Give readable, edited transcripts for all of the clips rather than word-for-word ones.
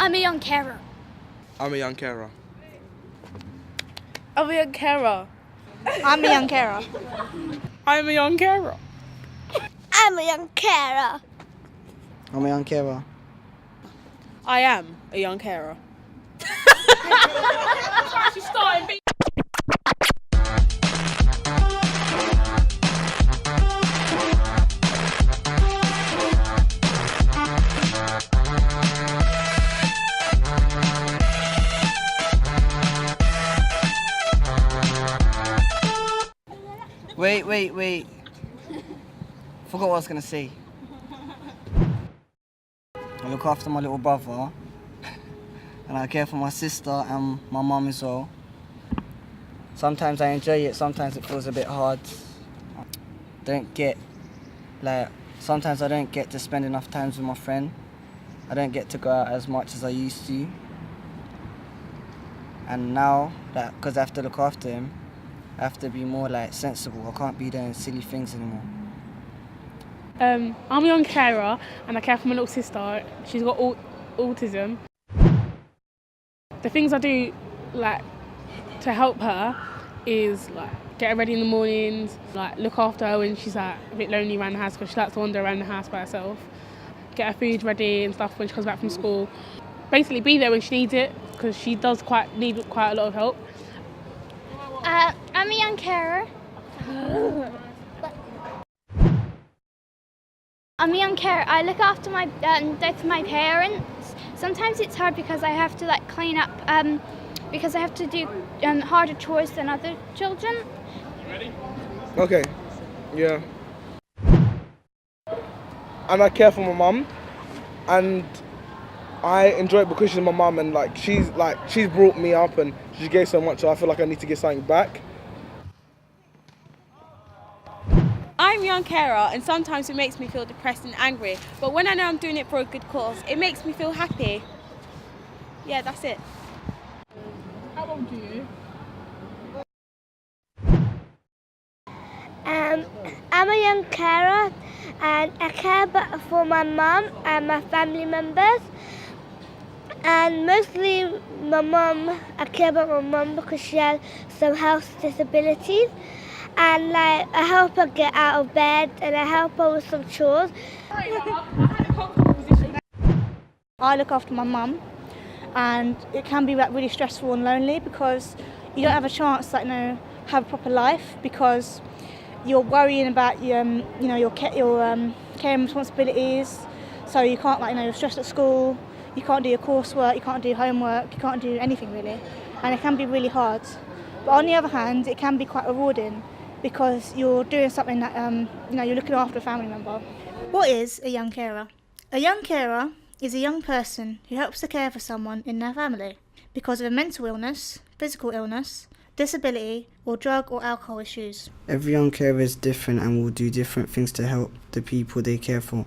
I'm a young carer. I'm a young carer. I'm a young carer. I'm a young carer. I'm a young carer. I'm a young carer. I'm a young carer. I am a young carer. She's starting. Wait. Forgot what I was going to say. I look after my little brother, and I care for my sister and my mum as well. Sometimes I enjoy it, sometimes it feels a bit hard. Sometimes I don't get to spend enough time with my friend. I don't get to go out as much as I used to. And now, because I have to look after him, I have to be more sensible. I can't be doing silly things anymore. I'm a young carer and I care for my little sister. She's got autism. The things I do to help her is get her ready in the mornings, look after her when she's a bit lonely around the house because she likes to wander around the house by herself. Get her food ready and stuff when she comes back from school. Basically be there when she needs it because she does need quite a lot of help. I'm a young carer. I'm a young carer. I look after both my parents. Sometimes it's hard because I have to clean up because I have to do harder chores than other children. Okay, yeah. And I care for my mum, and I enjoy it because she's my mum, and she's brought me up and she gave so much, so I feel like I need to give something back. I'm a young carer and sometimes it makes me feel depressed and angry, but when I know I'm doing it for a good cause, it makes me feel happy. Yeah, that's it. How old are you? I'm a young carer and I care for my mum and my family members. And mostly I care about my mum because she has some health disabilities. And I help her get out of bed and I help her with some chores. I look after my mum, and it can be really stressful and lonely because you don't have a chance to have a proper life because you're worrying about your caring responsibilities. So you can't you're stressed at school, you can't do your coursework, you can't do homework, you can't do anything really, and it can be really hard. But on the other hand, it can be quite rewarding because you're doing something that you're looking after a family member. What is a young carer? A young carer is a young person who helps to care for someone in their family because of a mental illness, physical illness, disability, or drug or alcohol issues. Every young carer is different and will do different things to help the people they care for.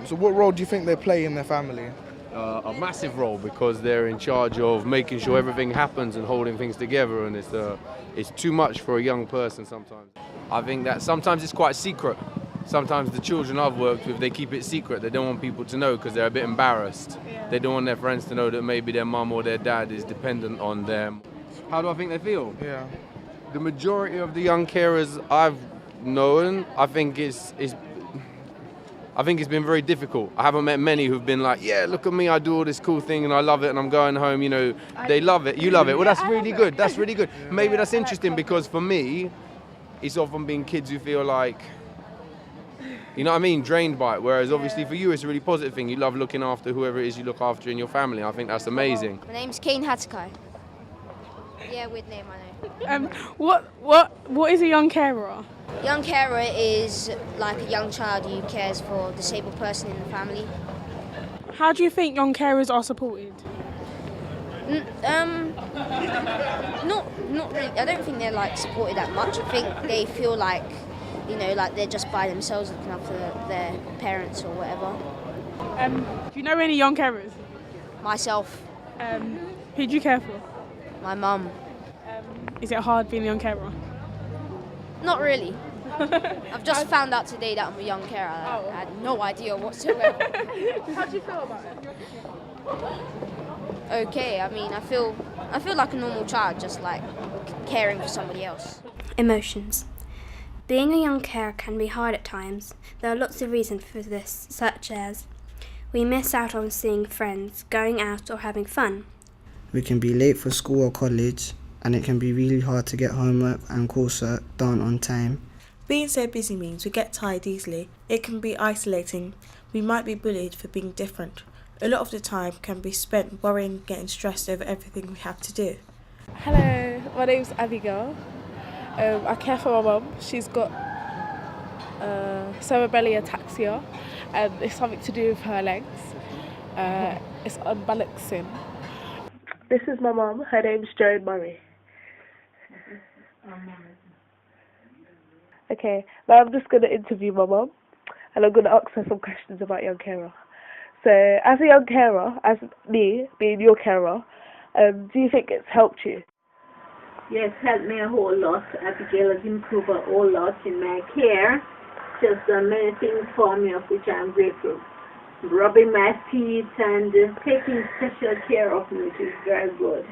So what role do you think they play in their family? A massive role because they're in charge of making sure everything happens and holding things together, and it's too much for a young person sometimes. I think that sometimes it's quite secret. Sometimes the children I've worked with, they keep it secret. They don't want people to know because they're a bit embarrassed. Yeah. They don't want their friends to know that maybe their mum or their dad is dependent on them. How do I think they feel? Yeah. The majority of the young carers I've known, I think it's been very difficult. I haven't met many who've been like, yeah, look at me, I do all this cool thing and I love it and I'm going home, they love it, you love it. Well, that's really good, that's really good. Maybe that's interesting because for me, it's often been kids who feel drained by it. Whereas obviously for you, it's a really positive thing. You love looking after whoever it is you look after in your family. I think that's amazing. My name's Kane Hatakai. Yeah, weird name, I know. What is a young carer? Young carer is like a young child who cares for a disabled person in the family. How do you think young carers are supported? Not really. I don't think they're supported that much. I think they feel they're just by themselves looking after their parents or whatever. Do you know any young carers? Myself. Who do you care for? My mum. Is it hard being a young carer? Not really. I've just found out today that I'm a young carer. I had no idea whatsoever. How do you feel about it? okay. I mean, I feel like a normal child, just like caring for somebody else. Emotions. Being a young carer can be hard at times. There are lots of reasons for this, such as we miss out on seeing friends, going out or having fun. We can be late for school or college, and it can be really hard to get homework and coursework done on time. Being so busy means we get tired easily. It can be isolating. We might be bullied for being different. A lot of the time can be spent worrying, getting stressed over everything we have to do. Hello, my name's Abigail. I care for my mum. She's got cerebellar ataxia, and it's something to do with her legs. It's unbalancing. This is my mum. Her name's Joan Murray. Okay, now I'm just going to interview my mum, and I'm going to ask her some questions about young carer. So, as a young carer, as me being your carer, do you think it's helped you? Yes, helped me a whole lot. Abigail has improved a whole lot in my care. She has done many things for me, of which I'm grateful. Rubbing my feet and taking special care of me, which is very good.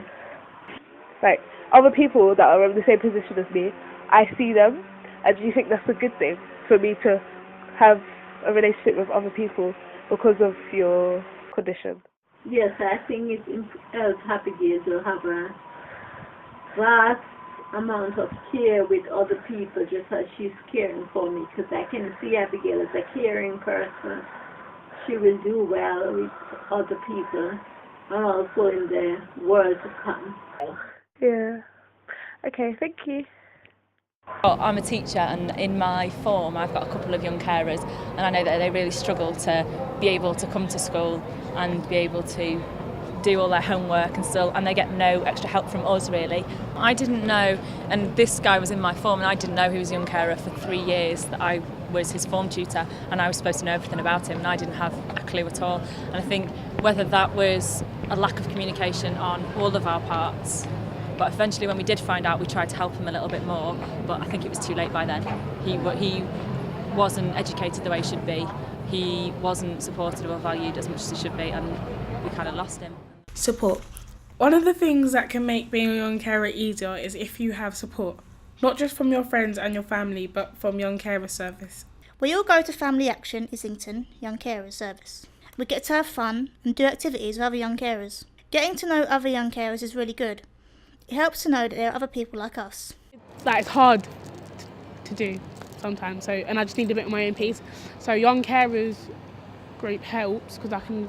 Like, other people that are in the same position as me, I see them, and do you think that's a good thing for me to have a relationship with other people because of your condition? Yes, I think it helps Abigail to have a vast amount of care with other people, just as she's caring for me, because I can see Abigail as a caring person. She will do well with other people and also in the world to come. Yeah. Okay, thank you. I'm a teacher, and in my form I've got a couple of young carers, and I know that they really struggle to be able to come to school and be able to do all their homework and still, and they get no extra help from us really. I didn't know, and this guy was in my form, and I didn't know he was a young carer for 3 years, that I was his form tutor, and I was supposed to know everything about him, and I didn't have a clue at all. And I think whether that was a lack of communication on all of our parts, but eventually when we did find out, we tried to help him a little bit more, but I think it was too late by then. He wasn't educated the way he should be, he wasn't supported or valued as much as he should be, and we kind of lost him. Support. One of the things that can make being a young carer easier is if you have support, not just from your friends and your family, but from Young Carer Service. We all go to Family Action Islington Young Carers Service. We get to have fun and do activities with other young carers. Getting to know other young carers is really good. It helps to know that there are other people like us. It's hard to do sometimes, and I just need a bit of my own peace. So Young Carers group helps because I can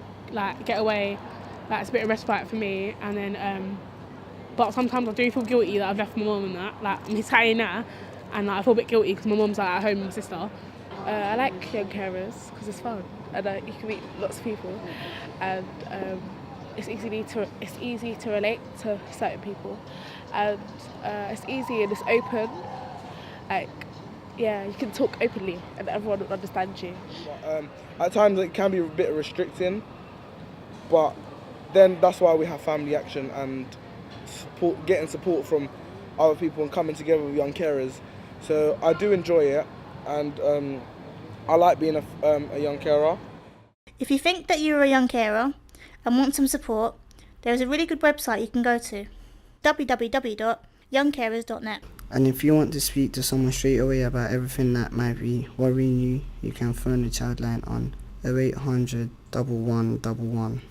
get away. It's a bit of respite for me, and then but sometimes I do feel guilty that I've left my mum and that. I'm saying that, and I feel a bit guilty because my mum's at home with my sister. I like young carers because it's fun, and you can meet lots of people, and it's easy to relate to certain people, and it's easy and it's open. You can talk openly, and everyone will understand you. At times it can be a bit restricting, but then that's why we have Family Action and getting support from other people and coming together with young carers. So I do enjoy it, and I like being a young carer. If you think that you're a young carer and want some support, there is a really good website you can go to, www.youngcarers.net. And if you want to speak to someone straight away about everything that might be worrying you, you can phone the Childline on 0800 1111.